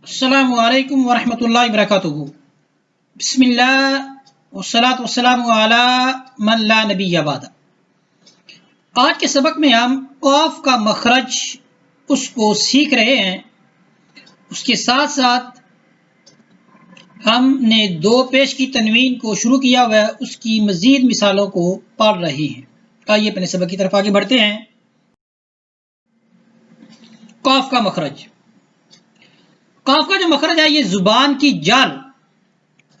السلام علیکم ورحمۃ اللہ وبرکاتہ۔ بسم اللہ والصلاۃ والسلام علی من لا نبی بعد۔ آج کے سبق میں ہم قاف کا مخرج اس کو سیکھ رہے ہیں، اس کے ساتھ ساتھ ہم نے دو پیش کی تنوین کو شروع کیا ہوا ہے، اس کی مزید مثالوں کو پڑھ رہے ہیں۔ آئیے اپنے سبق کی طرف آگے بڑھتے ہیں۔ قاف کا مخرج، قاف کا جو مخرج ہے یہ زبان کی جڑ،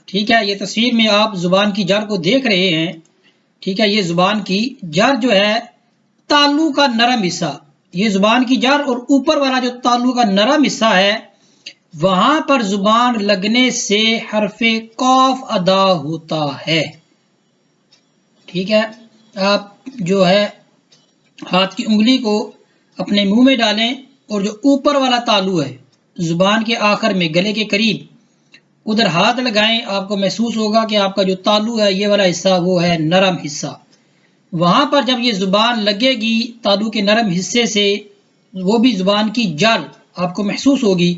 ٹھیک ہے، یہ تصویر میں آپ زبان کی جڑ کو دیکھ رہے ہیں، ٹھیک ہے، یہ زبان کی جڑ جو ہے تالو کا نرم حصہ، یہ زبان کی جڑ اور اوپر والا جو تالو کا نرم حصہ ہے وہاں پر زبان لگنے سے حرف قاف ادا ہوتا ہے، ٹھیک ہے۔ آپ جو ہے ہاتھ کی انگلی کو اپنے منہ میں ڈالیں اور جو اوپر والا تالو ہے زبان کے آخر میں گلے کے قریب ادھر ہاتھ لگائیں، آپ کو محسوس ہوگا کہ آپ کا جو تالو ہے یہ والا حصہ وہ ہے نرم حصہ، وہاں پر جب یہ زبان لگے گی تالو کے نرم حصے سے، وہ بھی زبان کی جڑ آپ کو محسوس ہوگی،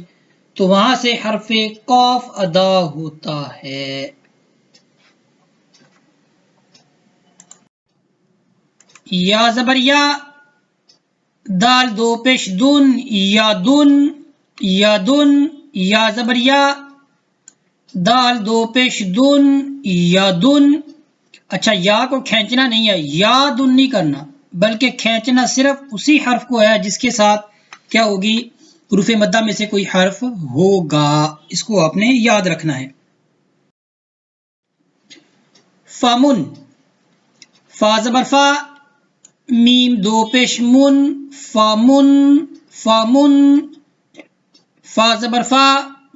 تو وہاں سے حرف قاف ادا ہوتا ہے۔ یا زبر یا، دال دو پیش دن، یا دن، یا دن، یا زبر یا، دال دو پیش دن، یا دن۔ اچھا، یا کو کھینچنا نہیں ہے، یا دن نہیں کرنا، بلکہ کھینچنا صرف اسی حرف کو ہے جس کے ساتھ کیا ہوگی، حروف مدہ میں سے کوئی حرف ہوگا، اس کو آپ نے یاد رکھنا ہے۔ فامن، فا زبر فا، میم دو پیش من، فامن، فامن، فا زبر فا،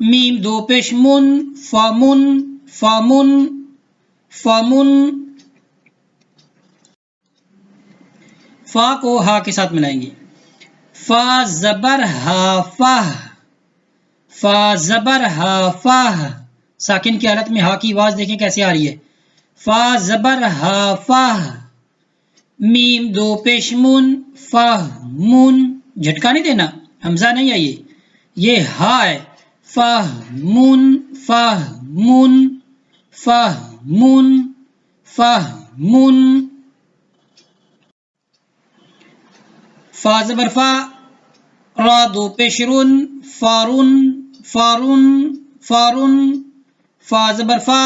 میم دو پیش من، فامن، فامن، فامن۔ فا کو ہا کے ساتھ ملائیں گے، فا زبر ہا فہ، فا زبر ہا فہ، ساکن کی حالت میں ہا کی آواز دیکھیں کیسے آ رہی ہے، فا زبر ہا فہ، میم دو پیش من، فہ من، جھٹکا نہیں دینا، حمزہ نہیں ہے، یہ ہا ہے، فہ من، فہ من، فہ من، فہ من۔ فا زبر فا، را دو پیش رن، فارن، فارن، فارن، فا زبر فا،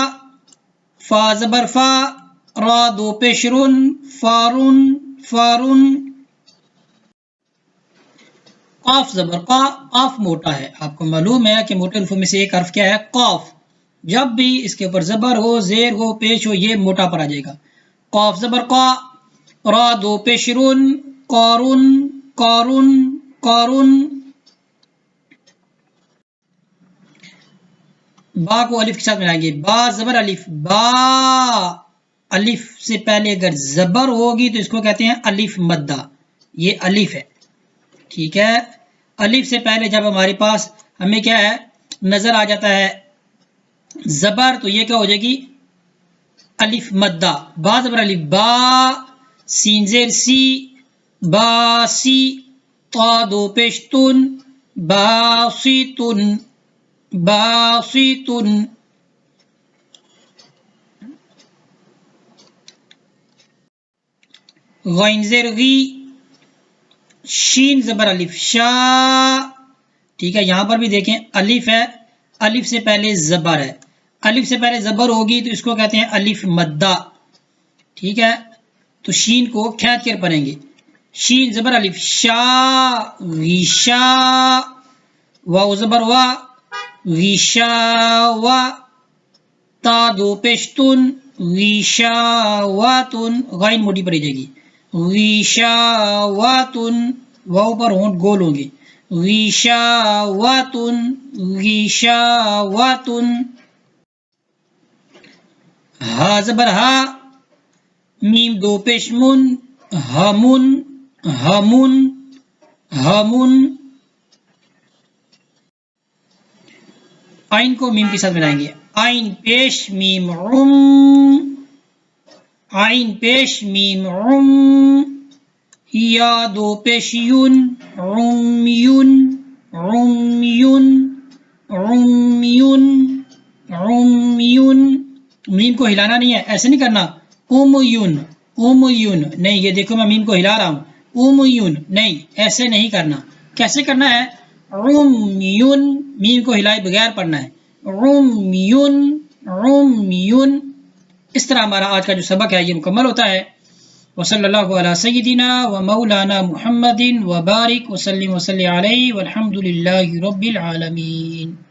فا زبر فا، را دو پیش رن، فارن، فارن۔ قاف زبر قا، قاف موٹا ہے، آپ کو معلوم ہے کہ موٹے الفاظ میں سے ایک حرف کیا ہے، قاف، جب بھی اس کے اوپر زبر ہو، زیر ہو، پیش ہو، یہ موٹا پر آ جائے گا۔ قاف زبر قا، را دو پیش رن، قارن، قارن، قارن۔ با کو الف کے ساتھ ملائیں گے، با زبر الف، با، الف سے پہلے اگر زبر ہوگی تو اس کو کہتے ہیں الف مدہ، یہ الف ہے، ٹھیک ہے۔ الف سے پہلے جب ہمارے پاس ہمیں کیا ہے نظر آ جاتا ہے زبر، تو یہ کیا ہو جائے گی، الف مدہ۔ با زبر الف، با، سین زیر سی، باسی، طا دو پیش تن، باسیتن، باسیتن۔ غین زیر غی، شین زبر الف، شا، ٹھیک ہے، یہاں پر بھی دیکھیں الف ہے، الف سے پہلے زبر ہے، الف سے پہلے زبر ہوگی تو اس کو کہتے ہیں الف مدہ، ٹھیک ہے، تو شین کو کھینچ کر پڑھیں گے، شین زبر الف، شا، غیشا، واو زبر وا، غیشا وا، تا دو پیشتن، غیشا واتن، غین موٹی پڑی جائے گی، غیشا واتن، واو پر ہونٹ گول ہوں گے، غیشا واتن، غیشا واتن۔ ہا زبر ہا، میم دو پیش من، ہمن، ہمن، ہمن۔ آئین کو میم کے ساتھ ملائیں گے، آئین پیش میم عم، آئین پیش میم عم، یا دو پیش یون، عمیون، عمیون، عمیون، عمیون، میم کو ہلانا نہیں ہے، ایسے نہیں کرنا امیون، امیون نہیں، یہ دیکھو میں میم کو ہلا رہا ہوں، امیون نہیں، ایسے نہیں کرنا، کیسے کرنا ہے عمیون، میم کو ہلائے بغیر پڑھنا ہے عمیون، عمیون۔ اس طرح ہمارا آج کا جو سبق ہے یہ مکمل ہوتا ہے۔ وصلی اللہ علی سیدنا و مولانا محمد وبارک وسلم وصلی علیہ والحمد للہ رب العالمین۔